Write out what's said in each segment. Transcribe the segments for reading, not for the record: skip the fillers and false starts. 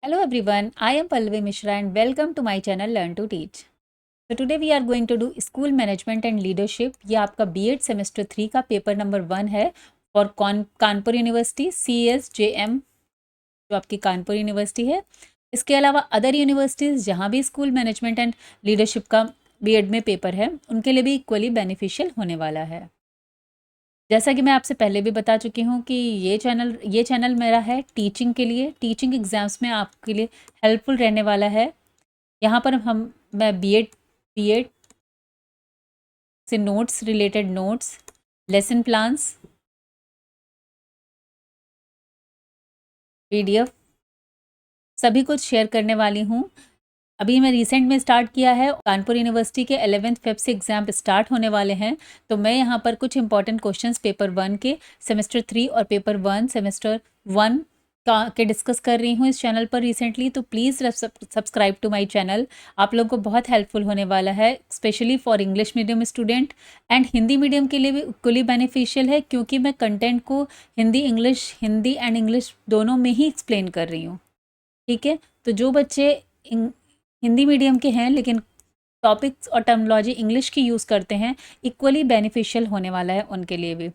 Hello everyone, I am Pallavi Mishra and welcome to my channel Learn to Teach. So today we are going to do School Management and Leadership. ये आपका B.Ed semester 3 का paper number 1 है और Kanpur university CSJM जो आपकी Kanpur university है। इसके अलावा अदर यूनिवर्सिटीज़ जहाँ भी स्कूल मैनेजमेंट एंड लीडरशिप का B.Ed में पेपर है उनके लिए भी इक्वली बेनिफिशियल होने वाला है। जैसा कि मैं आपसे पहले भी बता चुकी हूँ कि ये चैनल मेरा है टीचिंग के लिए, टीचिंग एग्ज़ाम्स में आपके लिए हेल्पफुल रहने वाला है। यहाँ पर मैं बीएड से notes, related notes, lesson plans, PDF सभी कुछ शेयर करने वाली हूँ। अभी मैं रिसेंट में स्टार्ट किया है, कानपुर यूनिवर्सिटी के 11th फेब से एग्ज़ाम स्टार्ट होने वाले हैं, तो मैं यहाँ पर कुछ इंपॉर्टेंट क्वेश्चंस पेपर 1 के सेमेस्टर 3 और पेपर 1 सेमेस्टर 1 के डिस्कस कर रही हूँ इस चैनल पर रिसेंटली। तो please subscribe to my channel, आप लोगों को बहुत हेल्पफुल होने वाला है, specially for English medium student and Hindi medium के लिए भी इक्वली बेनिफिशियल है, क्योंकि मैं कंटेंट को हिंदी एंड इंग्लिश दोनों में ही एक्सप्लेन कर रही हूँ। ठीक है, तो जो बच्चे हिंदी मीडियम के हैं लेकिन टॉपिक्स और टर्मिनोलॉजी इंग्लिश की यूज़ करते हैं, इक्वली बेनिफिशियल होने वाला है उनके लिए भी।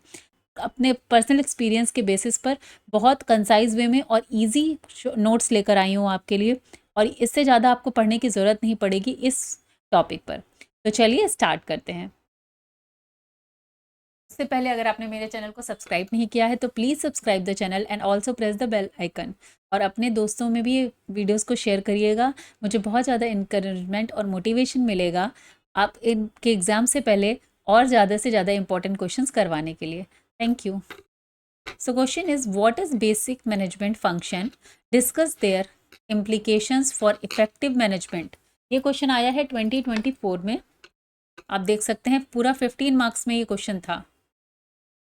अपने पर्सनल एक्सपीरियंस के बेसिस पर बहुत कंसाइज वे में और इजी नोट्स लेकर आई हूँ आपके लिए, और इससे ज़्यादा आपको पढ़ने की ज़रूरत नहीं पड़ेगी इस टॉपिक पर। तो चलिए स्टार्ट करते हैं। उससे पहले अगर आपने मेरे चैनल को सब्सक्राइब नहीं किया है तो please subscribe the channel and also press the bell icon, और अपने दोस्तों में भी वीडियोस को शेयर करिएगा। मुझे बहुत ज़्यादा इंकरेजमेंट और मोटिवेशन मिलेगा आप इनके एग्ज़ाम से पहले और ज़्यादा से ज़्यादा इंपॉर्टेंट क्वेश्चंस करवाने के लिए। Thank you. So question is what is basic management function, discuss their implications for effective management. ये क्वेश्चन आया है 2024 में, आप देख सकते हैं पूरा 15 मार्क्स में ये क्वेश्चन था।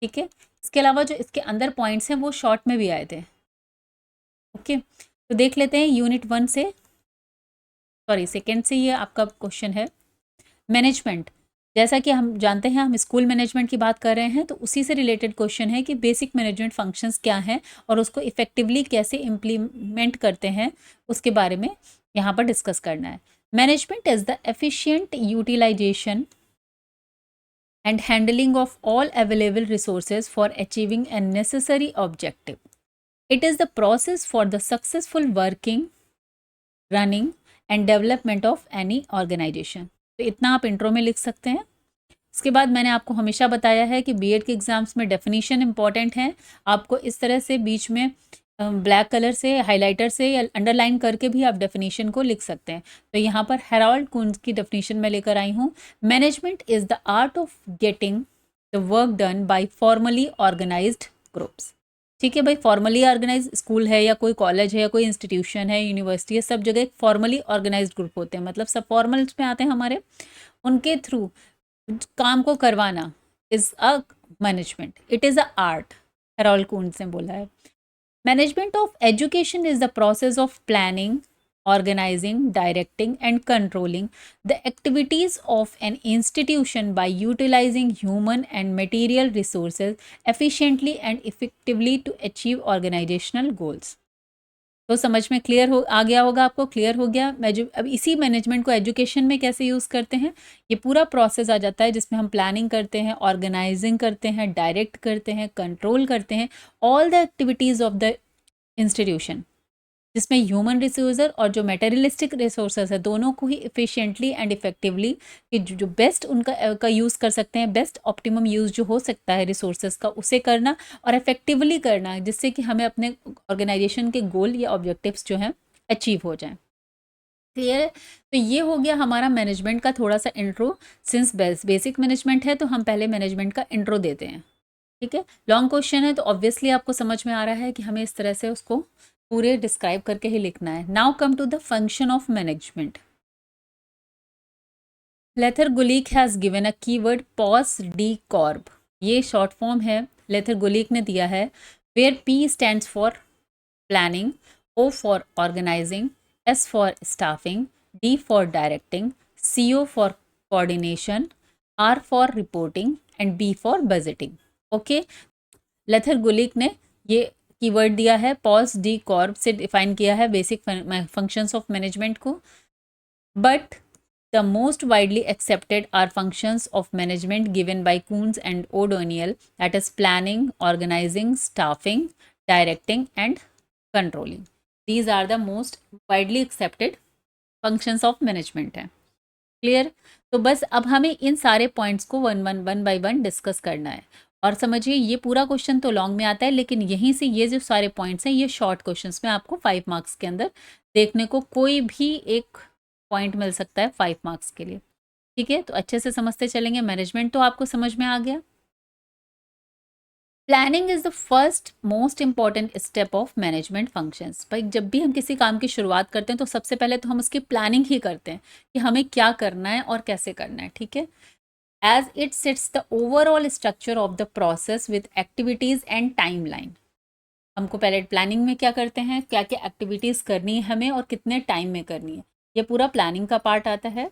ठीक है, इसके अलावा जो इसके अंदर पॉइंट्स हैं वो शॉर्ट में भी आए थे। ओके, तो देख लेते हैं यूनिट 1 से, सॉरी सेकेंड से ये आपका क्वेश्चन है। मैनेजमेंट, जैसा कि हम जानते हैं हम स्कूल मैनेजमेंट की बात कर रहे हैं, तो उसी से रिलेटेड क्वेश्चन है कि बेसिक मैनेजमेंट फंक्शंस क्या हैं और उसको इफेक्टिवली कैसे इम्प्लीमेंट करते हैं उसके बारे में यहाँ पर डिस्कस करना है। Management is the efficient utilization and handling of all available resources for achieving a necessary objective. It is the process for the successful working, running and development of any organization. तो इतना आप intro में लिख सकते हैं। इसके बाद मैंने आपको हमेशा बताया है कि बीएड के एग्जाम्स में डेफिनेशन इंपॉर्टेंट है। आपको इस तरह से बीच में ब्लैक कलर से, हाइलाइटर से या अंडरलाइन करके भी आप डेफिनेशन को लिख सकते हैं। तो यहाँ पर हेराल्ड कुंज की डेफिनेशन मैं लेकर आई हूँ। Management is the art of getting the work done by formally organized groups. ठीक है भाई, फॉर्मली ऑर्गेनाइज स्कूल है या कोई कॉलेज है या कोई इंस्टीट्यूशन है, यूनिवर्सिटी है, सब जगह फॉर्मली ऑर्गेनाइज्ड ग्रुप होते हैं, मतलब सब फॉर्मल्स में आते हैं हमारे, उनके थ्रू काम को करवाना is a management, it is a art, Harold Koontz ने बोला है। Management of education is the process of planning, organizing, directing, and controlling the activities of an institution by utilizing human and material resources efficiently and effectively to achieve organizational goals. तो समझ में clear हो आ गया होगा, आपको clear हो गया। मैं जो अब इसी मैनेजमेंट को एजुकेशन में कैसे यूज़ करते हैं, ये पूरा प्रोसेस आ जाता है जिसमें हम प्लानिंग करते हैं, ऑर्गेनाइजिंग करते हैं, डायरेक्ट करते हैं, कंट्रोल करते हैं all the activities of the institution, जिसमें ह्यूमन रिसोर्स और जो मटेरियलिस्टिक रिसोर्सेज है दोनों को ही इफ़िशिएंटली एंड इफेक्टिवली कि जो बेस्ट उनका यूज़ कर सकते हैं, बेस्ट ऑप्टिमम यूज़ जो हो सकता है रिसोर्सेज का उसे करना और इफेक्टिवली करना, जिससे कि हमें अपने ऑर्गेनाइजेशन के गोल या ऑब्जेक्टिव्स जो हैं अचीव हो जाएं। क्लियर है? तो ये हो गया हमारा मैनेजमेंट का थोड़ा सा इंट्रो। सिंस बेसिक मैनेजमेंट है तो हम पहले मैनेजमेंट का इंट्रो देते हैं। ठीक है, लॉन्ग क्वेश्चन है तो ऑब्वियसली आपको समझ में आ रहा है कि हमें इस तरह से उसको पूरे डिस्क्राइब करके ही लिखना है। Now come to the function of management. Luther Gulick has given a keyword POSDCORB, ये शॉर्ट फॉर्म है लेथर गुलीक ने दिया है, where P stands for planning, O for organizing, S for staffing, D for directing, C O for coordination, R for reporting and B for budgeting. Okay, Luther Gulick ने ये keyword दिया है, POSDCORB से define किया है basic functions of management को। But the most widely accepted are functions of management given by Koontz and O'Donnell, that is planning, organizing, staffing, directing and controlling. These are the most widely accepted functions of management है। Clear? तो बस अब हमें इन सारे points को one by one discuss करना है। और समझिए ये पूरा क्वेश्चन तो लॉन्ग में आता है, लेकिन यहीं से ये जो सारे पॉइंट्स हैं ये शॉर्ट क्वेश्चंस में आपको 5 मार्क्स के अंदर देखने को कोई भी एक पॉइंट मिल सकता है 5 मार्क्स के लिए। ठीक है, तो अच्छे से समझते चलेंगे। मैनेजमेंट तो आपको समझ में आ गया। Planning is the first most important step of management functions. भाई जब भी हम किसी काम की शुरुआत करते हैं तो सबसे पहले तो हम उसकी प्लानिंग ही करते हैं कि हमें क्या करना है और कैसे करना है। ठीक है, as it sets the overall structure of the process with activities and timeline. हमको पहले प्लानिंग में क्या करते हैं, क्या क्या एक्टिविटीज करनी है हमें और कितने टाइम में करनी है, ये पूरा प्लानिंग का पार्ट आता है।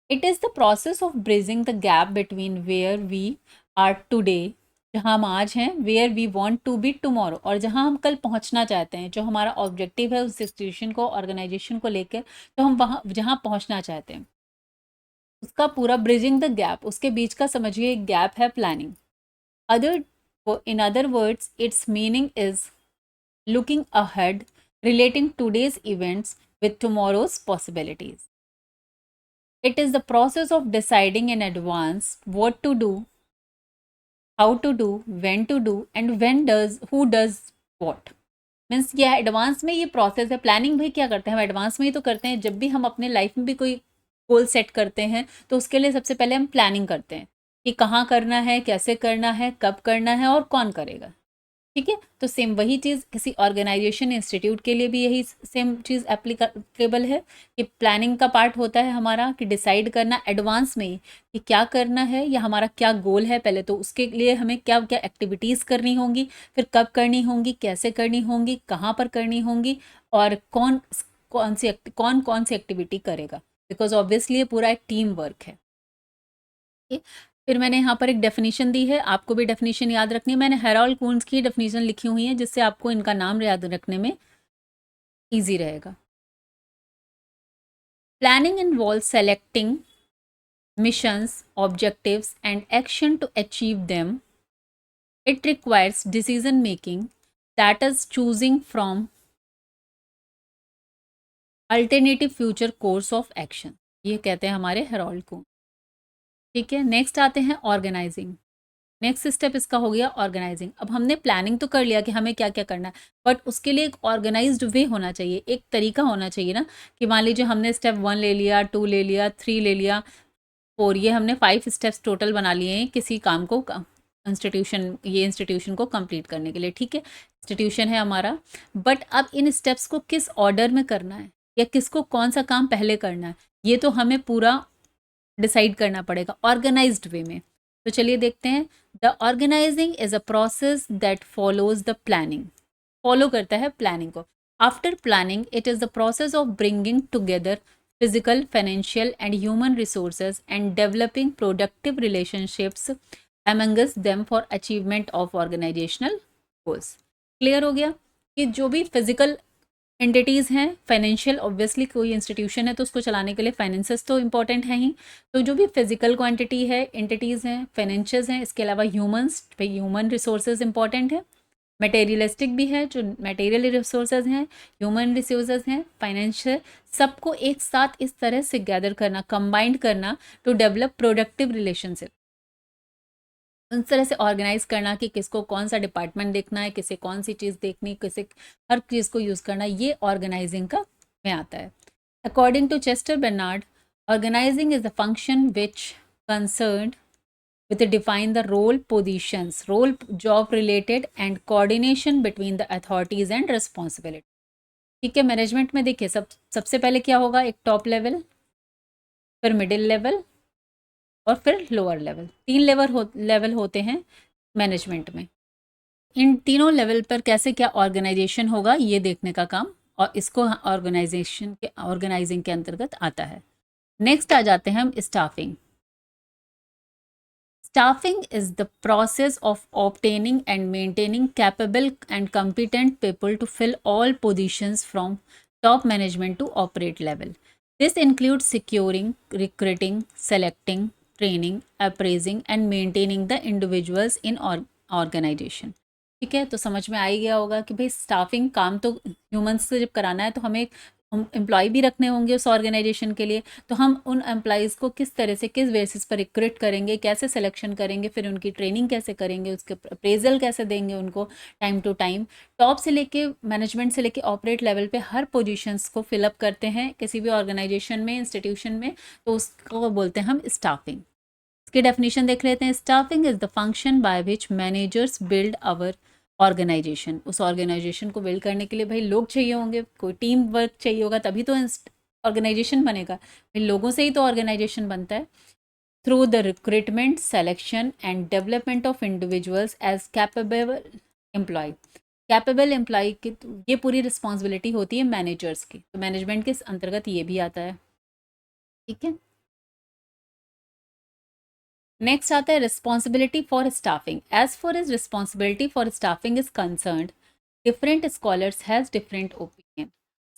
It is the process of bridging the gap between where we are today, जहाँ हम आज हैं, where we want to be tomorrow, और जहाँ हम कल पहुँचना चाहते हैं, जो हमारा ऑब्जेक्टिव है उस इंस्टीट्यूशन को, ऑर्गेनाइजेशन को लेकर, तो हम वहाँ जहाँ पहुँचना चाहते हैं उसका पूरा ब्रिजिंग द गैप, उसके बीच का समझिए एक गैप है planning. In other words it's meaning is looking ahead, relating today's events with tomorrow's possibilities. It is the process of deciding in advance what to do, how to do, when to do, and who does what. Means ये advance में ये process है। Planning भी क्या करते हैं हम advance में ही तो करते हैं। जब भी हम अपने लाइफ में भी कोई गोल सेट करते हैं तो उसके लिए सबसे पहले हम प्लानिंग करते हैं कि कहाँ करना है, कैसे करना है, कब करना है और कौन करेगा। ठीक है, तो सेम वही चीज़ किसी ऑर्गेनाइजेशन इंस्टीट्यूट के लिए भी यही सेम चीज़ एप्लीकेबल है कि प्लानिंग का पार्ट होता है हमारा कि डिसाइड करना एडवांस में ही कि क्या करना है या हमारा क्या गोल है। पहले तो उसके लिए हमें क्या क्या एक्टिविटीज़ करनी होंगी, फिर कब करनी होंगी, कैसे करनी होंगी, कहाँ पर करनी होंगी और कौन कौन सी एक्टिविटी करेगा, बिकॉज ऑब्वियसली ये पूरा एक टीम वर्क है। फिर मैंने यहाँ पर एक डेफिनेशन दी है, आपको भी डेफिनेशन याद रखनी है। मैंने हेरोल्ड कून्स की डेफिनेशन लिखी हुई है जिससे आपको इनका नाम याद रखने में इजी रहेगा। Planning involve selecting missions, objectives and action to achieve them. It requires decision making, that is choosing from alternative future course of action. ये कहते हैं हमारे हेरोल्ड कून। ठीक है, नेक्स्ट आते हैं ऑर्गेनाइजिंग। नेक्स्ट स्टेप इसका हो गया ऑर्गेनाइजिंग। अब हमने प्लानिंग तो कर लिया कि हमें क्या क्या करना है, बट उसके लिए एक ऑर्गेनाइज्ड वे होना चाहिए, एक तरीका होना चाहिए ना कि मान लीजिए हमने स्टेप 1 ले लिया, 2 ले लिया, 3 ले लिया, 4, ये हमने 5 स्टेप्स टोटल बना लिए हैं किसी काम को इंस्टीट्यूशन को कंप्लीट करने के लिए। ठीक है, इंस्टीट्यूशन है हमारा, बट अब इन स्टेप्स को किस ऑर्डर में करना है या किसको कौन सा काम पहले करना है, ये तो हमें पूरा डिसाइड करना पड़ेगा ऑर्गेनाइज्ड वे में। तो चलिए देखते हैं। The organizing is a process that follows the planning, follow करता है प्लानिंग को। After planning it is the process of bringing together physical, financial and human resources and developing productive relationships amongst them for achievement of organizational goals। Clear हो गया कि जो भी physical entities हैं, financial, obviously कोई institution है तो उसको चलाने के लिए फाइनेंसेस तो इंपॉर्टेंट है ही, तो जो भी फिजिकल क्वांटिटी है, एंटिटीज़ हैं, फाइनेंशियल्स हैं, इसके अलावा ह्यूमंस, भाई ह्यूमन रिसोर्सेज इंपॉर्टेंट है, मटेरियलिस्टिक भी है, जो मटेरियल रिसोर्सेज हैं, ह्यूमन रिसोर्सेज हैं, फाइनेंशियल, सबको एक साथ इस तरह से गैदर करना, कंबाइंड करना टू डेवलप प्रोडक्टिव रिलेशनशिप। उस तरह से ऑर्गेनाइज करना कि किसको कौन सा डिपार्टमेंट देखना है, किसे कौन सी चीज़ देखनी, किसे हर चीज़ को यूज़ करना, ये ऑर्गेनाइजिंग का में आता है। According to Chester Barnard, organizing is the function which concern with define the role positions, role job related and coordination between the authorities and responsibility। ठीक है, मैनेजमेंट में देखिए सबसे पहले क्या होगा, एक टॉप लेवल, फिर मिडिल लेवल और फिर लोअर लेवल। 3 लेवल होते हैं मैनेजमेंट में। इन तीनों लेवल पर कैसे क्या ऑर्गेनाइजेशन होगा ये देखने का काम, और इसको ऑर्गेनाइजिंग के अंतर्गत आता है। नेक्स्ट आ जाते हैं हम staffing. Staffing is the process of obtaining and maintaining capable and competent people to fill all positions from top management to operate level. This includes securing, recruiting, selecting, training, appraising and maintaining the individuals in organization. ठीक है, तो समझ में आ ही गया होगा कि भाई staffing काम तो ह्यूमंस से जब कराना है तो हमें एम्प्लॉय भी रखने होंगे उस ऑर्गेनाइजेशन के लिए, तो हम उन एम्प्लॉयज़ को किस तरह से किस बेसिस पर रिक्रूट करेंगे, कैसे सिलेक्शन करेंगे, फिर उनकी ट्रेनिंग कैसे करेंगे, उसके अप्रेजल कैसे देंगे उनको टाइम टू टाइम। टॉप से लेके मैनेजमेंट से लेके ऑपरेट लेवल पे हर पोजीशंस को फिलअप करते हैं किसी भी ऑर्गेनाइजेशन में, इंस्टीट्यूशन में, तो उसको बोलते हैं हम स्टाफिंग। इसकी डेफिनेशन देख लेते हैं। Staffing is the function by which managers build our organization. उस ऑर्गेनाइजेशन को बिल्ड करने के लिए भाई लोग चाहिए होंगे, कोई टीम वर्क चाहिए होगा, तभी तो ऑर्गेनाइजेशन बनेगा। भाई लोगों से ही तो ऑर्गेनाइजेशन बनता है। Through the recruitment, selection and development of individuals as capable employ. Capable employ की ये पूरी रिस्पॉन्सिबिलिटी होती है मैनेजर्स की, तो मैनेजमेंट के अंतर्गत ये भी आता है। ठीक है, नेक्स्ट आता है responsibility for staffing. As far as responsibility for staffing is concerned, different scholars has different opinion.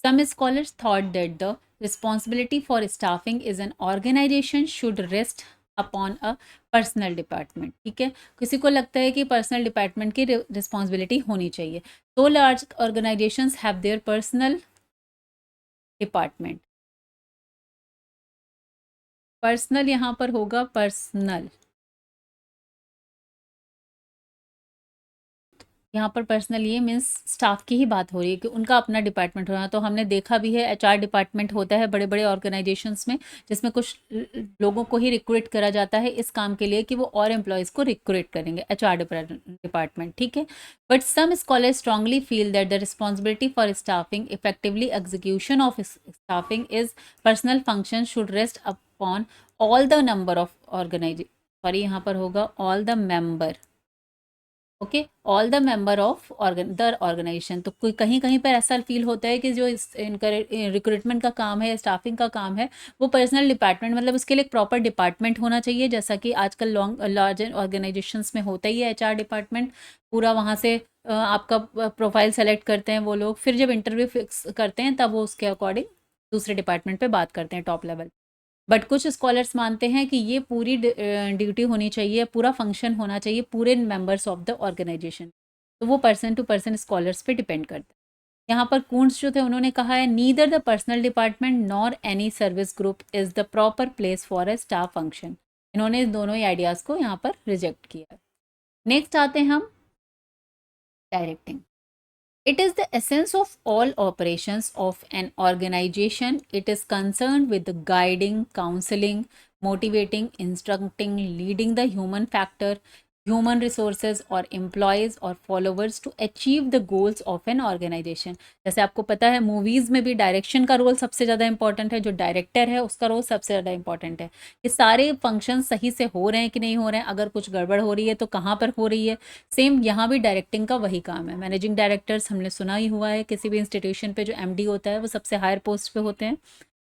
Some scholars thought that the responsibility for staffing is an organization should rest upon a personal department. ठीक है, किसी को लगता है कि personal department की responsibility होनी चाहिए। So large organizations have their personal department. Personal यहाँ पर होगा पर्सनल, यहाँ पर पर्सनल ये मीन्स स्टाफ की ही बात हो रही है कि उनका अपना डिपार्टमेंट होना। तो हमने देखा भी है एचआर डिपार्टमेंट होता है बड़े बड़े ऑर्गेनाइजेशंस में, जिसमें कुछ लोगों को ही रिक्रूट करा जाता है इस काम के लिए कि वो और एम्प्लॉयज़ को रिक्रूट करेंगे, एचआर डिपार्टमेंट। ठीक है, but some scholars strongly feel that the responsibility for staffing effectively execution of staffing is personal function should rest upon all the number of organization, sorry यहाँ पर होगा all the member, okay, all the member of the organization. तो कोई कहीं कहीं पर ऐसा feel होता है कि जो इनका रिक्रूटमेंट का काम है, स्टाफिंग का काम है, वो पर्सनल डिपार्टमेंट, मतलब उसके लिए एक प्रॉपर डिपार्टमेंट होना चाहिए, जैसा कि आजकल लार्ज ऑर्गेनाइजेशंस में होता ही है एचआर डिपार्टमेंट। पूरा वहाँ से आपका प्रोफाइल सेलेक्ट करते हैं वो लोग, फिर जब इंटरव्यू फिक्स करते हैं तब वो उसके अकॉर्डिंग दूसरे डिपार्टमेंट पे बात करते हैं टॉप लेवल। बट कुछ स्कॉलर्स मानते हैं कि ये पूरी ड्यूटी होनी चाहिए, पूरा फंक्शन होना चाहिए पूरे मेंबर्स ऑफ द ऑर्गेनाइजेशन। तो वो पर्सन टू पर्सन स्कॉलर्स पे डिपेंड करता है। यहाँ पर कूंट्स जो थे उन्होंने कहा है neither the personal department nor any service group is the proper place for a staff function. इन्होंने दोनों ही आइडियाज़ को यहाँ पर रिजेक्ट किया है। नेक्स्ट आते हैं हम directing. It is the essence of all operations of an organization. It is concerned with the guiding, counseling, motivating, instructing, leading the human factor, human resources or employees or followers to achieve the goals of an organization. जैसे आपको पता है movies में भी direction का role सबसे ज़्यादा important है, जो डायरेक्टर है उसका रोल सबसे ज़्यादा इंपॉर्टेंट है। ये सारे फंक्शन सही से हो रहे हैं कि नहीं हो रहे हैं, अगर कुछ गड़बड़ हो रही है तो कहाँ पर हो रही है। सेम यहाँ भी डायरेक्टिंग का वही काम है। मैनेजिंग डायरेक्टर्स हमने सुना ही हुआ है, किसी भी इंस्टीट्यूशन पे जो एमडी होता है वो सबसे हायर पोस्ट पे होते हैं।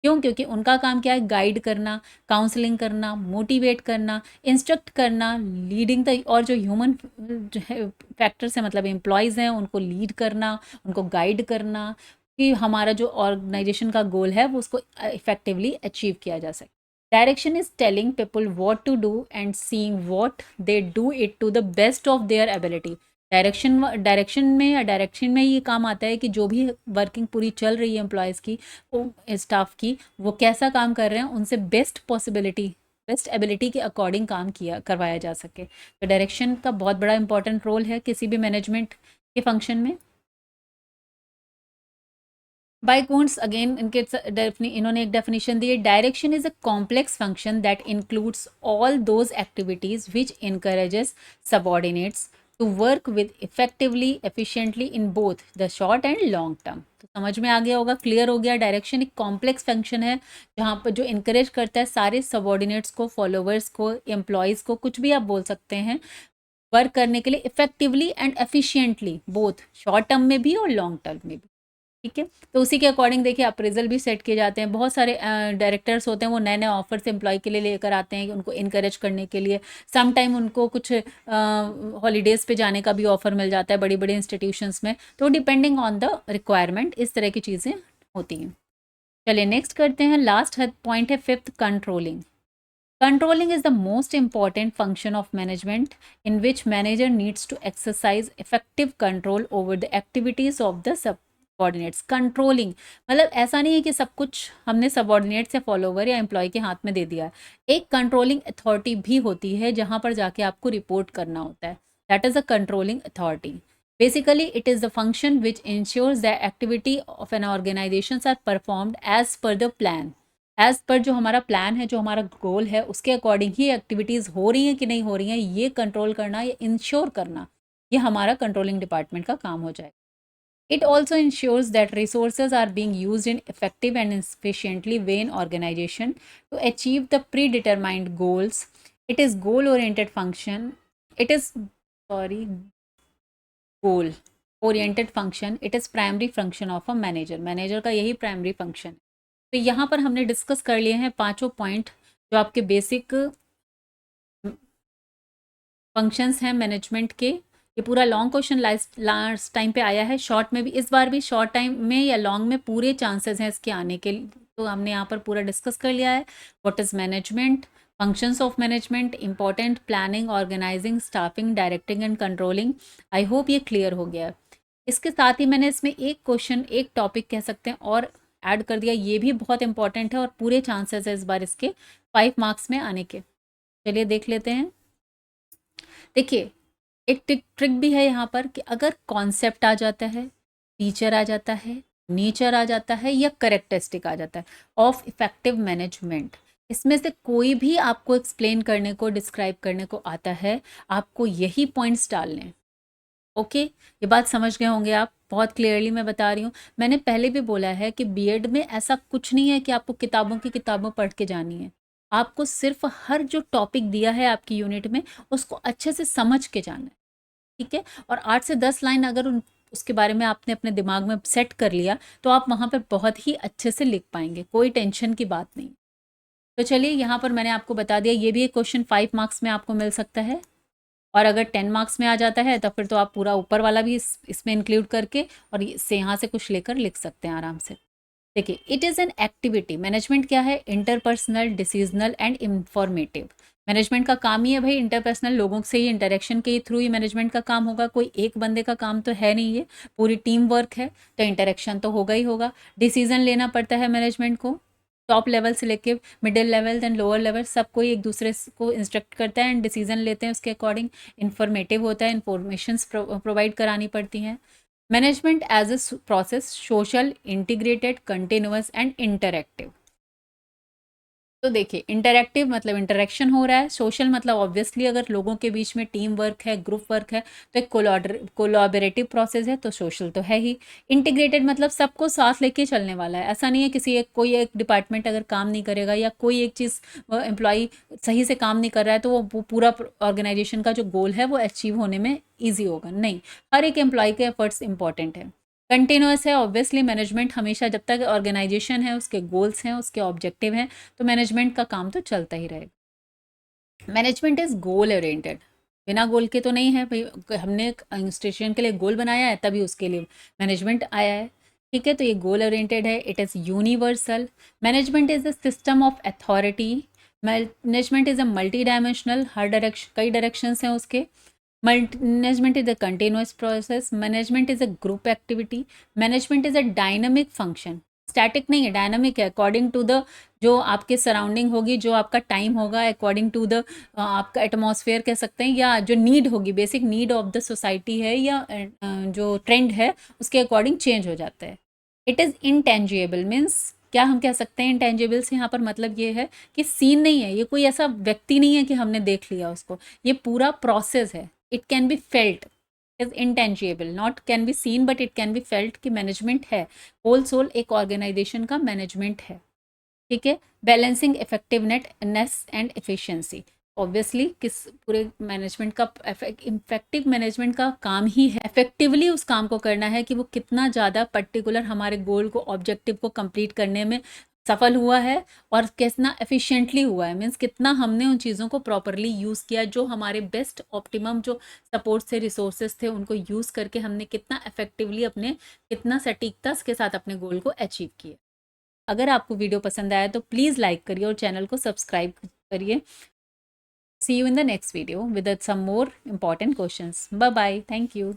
क्यों? क्योंकि उनका काम क्या है, गाइड करना, काउंसलिंग करना, मोटिवेट करना, इंस्ट्रक्ट करना, लीडिंग द, और जो ह्यूमन जो है फैक्टर से मतलब एम्प्लॉयज़ हैं उनको लीड करना, उनको गाइड करना कि हमारा जो ऑर्गेनाइजेशन का गोल है वो उसको इफेक्टिवली अचीव किया जा सके। Direction is telling people what to do and seeing what they do it to the best of their ability. Direction में ये काम आता है कि जो भी वर्किंग पूरी चल रही है एम्प्लॉयज़ की, वो स्टाफ की, वो कैसा काम कर रहे हैं, उनसे बेस्ट पॉसिबिलिटी, बेस्ट एबिलिटी के अकॉर्डिंग काम किया करवाया जा सके। तो डायरेक्शन का बहुत बड़ा इंपॉर्टेंट रोल है किसी भी मैनेजमेंट के फंक्शन में। बाय कूंट्स अगेन इन्होंने एक डेफिनेशन दी है, direction is a complex function that includes all those activities which encourages subordinates to work with effectively efficiently in both the short and long term. तो समझ में आ गया होगा, क्लियर हो गया। डायरेक्शन एक कॉम्प्लेक्स फंक्शन है जहाँ पर जो इनकरेज करता है सारे सबॉर्डिनेट्स को, फॉलोवर्स को, एम्प्लॉयज़ को, कुछ भी आप बोल सकते हैं, वर्क करने के लिए effectively and efficiently both short term में भी और लॉन्ग टर्म में भी। ठीक है। तो उसी के अकॉर्डिंग देखिए अप्रेजल भी सेट किए जाते हैं। बहुत सारे डायरेक्टर्स होते हैं, वो नए नए ऑफर्स एम्प्लॉय के लिए लेकर आते हैं उनको इनकरेज करने के लिए। सम टाइम उनको कुछ हॉलीडेज़ पे जाने का भी ऑफर मिल जाता है बड़ी बड़ी इंस्टीट्यूशंस में। तो डिपेंडिंग ऑन द रिक्वायरमेंट इस तरह की चीज़ें होती हैं। चलिए नेक्स्ट करते हैं। लास्ट पॉइंट है fifth, controlling. Controlling is the most important function of management in which manager needs to exercise effective control over the activities of the subordinates. Controlling मतलब ऐसा नहीं है कि सब कुछ हमने सबॉर्डिनेट्स या फॉलोवर या एम्प्लॉय के हाथ में दे दिया है। एक कंट्रोलिंग अथॉरिटी भी होती है जहाँ पर जाके आपको रिपोर्ट करना होता है। That is a controlling authority. Basically, it is the function which ensures that activity of an organizations are performed as per the plan. As per जो हमारा प्लान है, जो हमारा गोल है, उसके अकॉर्डिंग ही एक्टिविटीज़ हो रही हैं कि नहीं हो रही हैं, ये कंट्रोल करना, ये इंश्योर करना, ये हमारा कंट्रोलिंग डिपार्टमेंट का काम हो जाएगा. It also ensures that resources are being use in effective and efficiently way in organization to achieve the predetermined goals. It is goal oriented function. It is sorry goal oriented function. It is primary function of a manager. Manager का यही primary function है. तो यहाँ पर हमने discuss कर लिए हैं पांचों पॉइंट जो आपके बेसिक फंक्शंस हैं मैनेजमेंट के. ये पूरा लॉन्ग क्वेश्चन लास्ट टाइम पे आया है, शॉर्ट में भी इस बार भी शॉर्ट टाइम में या लॉन्ग में पूरे चांसेस हैं इसके आने के. तो हमने यहाँ पर पूरा डिस्कस कर लिया है. What is management, functions of management, important, planning, organizing, staffing, directing and controlling. I hope ये क्लियर हो गया है. इसके साथ ही मैंने इसमें एक क्वेश्चन, एक टॉपिक कह सकते हैं और ऐड कर दिया. ये भी बहुत इंपॉर्टेंट है और पूरे चांसेस है इस बार इसके 5 मार्क्स में आने के. चलिए देख लेते हैं. देखिए एक ट्रिक भी है यहाँ पर कि अगर कॉन्सेप्ट आ जाता है, फीचर आ जाता है, नेचर आ जाता है या करेक्टरिस्टिक आ जाता है ऑफ इफेक्टिव मैनेजमेंट, इसमें से कोई भी आपको एक्सप्लेन करने को, डिस्क्राइब करने को आता है, आपको यही पॉइंट्स डालने हैं. ओके ये बात समझ गए होंगे आप. बहुत क्लियरली मैं बता रही हूँ. मैंने पहले भी बोला है कि बीएड में ऐसा कुछ नहीं है कि आपको किताबों की किताबों पढ़ के जानी है. आपको सिर्फ हर जो टॉपिक दिया है आपकी यूनिट में उसको अच्छे से समझ के जाना है. ठीक है. और 8 से 10 लाइन अगर उसके बारे में आपने अपने दिमाग में सेट कर लिया तो आप वहाँ पर बहुत ही अच्छे से लिख पाएंगे. कोई टेंशन की बात नहीं. तो चलिए यहाँ पर मैंने आपको बता दिया. ये भी एक क्वेश्चन 5 मार्क्स में आपको मिल सकता है और अगर 10 मार्क्स में आ जाता है तो फिर तो आप पूरा ऊपर वाला भी इसमें इंक्लूड करके और इससे यहाँ से कुछ लेकर लिख सकते हैं आराम से. देखिए it is an activity. Management क्या है? Interpersonal, decisional and informative. Management का काम ही है भाई इंटरपर्सनल, लोगों से ही इंटरेक्शन के थ्रू ही मैनेजमेंट का काम होगा. कोई एक बंदे का काम तो है नहीं, ये पूरी टीम वर्क है तो इंटरेक्शन तो होगा ही होगा. डिसीजन लेना पड़ता है मैनेजमेंट को, टॉप लेवल से लेके middle level then lower level सब कोई एक दूसरे को इंस्ट्रक्ट करता है एंड डिसीजन लेते हैं उसके अकॉर्डिंग. इंफॉर्मेटिव होता है, इंफॉर्मेशंस प्रोवाइड करानी पड़ती हैं. Management as a process, social, integrated, continuous and interactive. तो देखिए इंटरैक्टिव मतलब इंटरेक्शन हो रहा है. सोशल मतलब ऑब्वियसली अगर लोगों के बीच में टीम वर्क है, ग्रुप वर्क है तो एक कोलैबोरेटिव प्रोसेस है तो सोशल तो है ही. इंटीग्रेटेड मतलब सबको साथ लेके चलने वाला है. ऐसा नहीं है किसी एक कोई एक डिपार्टमेंट अगर काम नहीं करेगा या कोई एक चीज़ एम्प्लॉय सही से काम नहीं कर रहा है तो वो पूरा ऑर्गेनाइजेशन का जो गोल है वो अचीव होने में ईजी होगा नहीं. हर एक एम्प्लॉय के एफर्ट्स इंपॉर्टेंट है. कंटिन्यूअस है ऑब्वियसली. मैनेजमेंट हमेशा जब तक ऑर्गेनाइजेशन है, उसके गोल्स हैं, उसके ऑब्जेक्टिव हैं तो मैनेजमेंट का काम तो चलता ही रहेगा. Management is goal oriented. बिना गोल के तो नहीं है भाई. हमने इंस्टीट्यूशन के लिए गोल बनाया है तभी उसके लिए मैनेजमेंट आया है. ठीक है. तो ये गोल ओरिएंटेड है. It is universal. Management is a system of authority. Management is a multi dimensional. Her direction, कई डायरेक्शंस हैं उसके. Management is a continuous process. Management is a group activity. Management is a dynamic function. Static नहीं है, dynamic है. According to the जो आपके surrounding होगी, जो आपका टाइम होगा, अकॉर्डिंग टू द आपका एटमॉस्फेयर कह सकते हैं या जो नीड होगी, basic need of the society है या जो ट्रेंड है उसके अकॉर्डिंग चेंज हो जाता है. इट इज़ इनटेंजिबल मीन्स क्या हम कह सकते हैं इंटेंजिबल से यहाँ पर मतलब ये है कि सीन नहीं है, ये कोई ऐसा व्यक्ति नहीं है कि हमने देख लिया उसको. ये पूरा प्रोसेस है. It can be felt. Is intangible, not can be seen but it can be felt कि मैनेजमेंट है. होल सोल एक ऑर्गेनाइजेशन का मैनेजमेंट है. ठीक है. Balancing effectiveness and efficiency. Obviously किस पूरे मैनेजमेंट का इफेक्टिव मैनेजमेंट का काम ही है इफेक्टिवली उस काम को करना है कि वो कितना ज़्यादा पर्टिकुलर हमारे गोल को ऑब्जेक्टिव को कंप्लीट करने में सफल हुआ है और कितना एफिशिएंटली हुआ है, मीन्स कितना हमने उन चीज़ों को प्रॉपरली यूज़ किया, जो हमारे बेस्ट ऑप्टिमम जो सपोर्ट थे रिसोर्सेज थे उनको यूज़ करके हमने कितना इफेक्टिवली अपने कितना सटीकता के साथ अपने गोल को अचीव किया। अगर आपको वीडियो पसंद आया तो प्लीज़ लाइक करिए और चैनल को सब्सक्राइब करिए। See you in the next video with some more important questions. Bye bye. Thank you.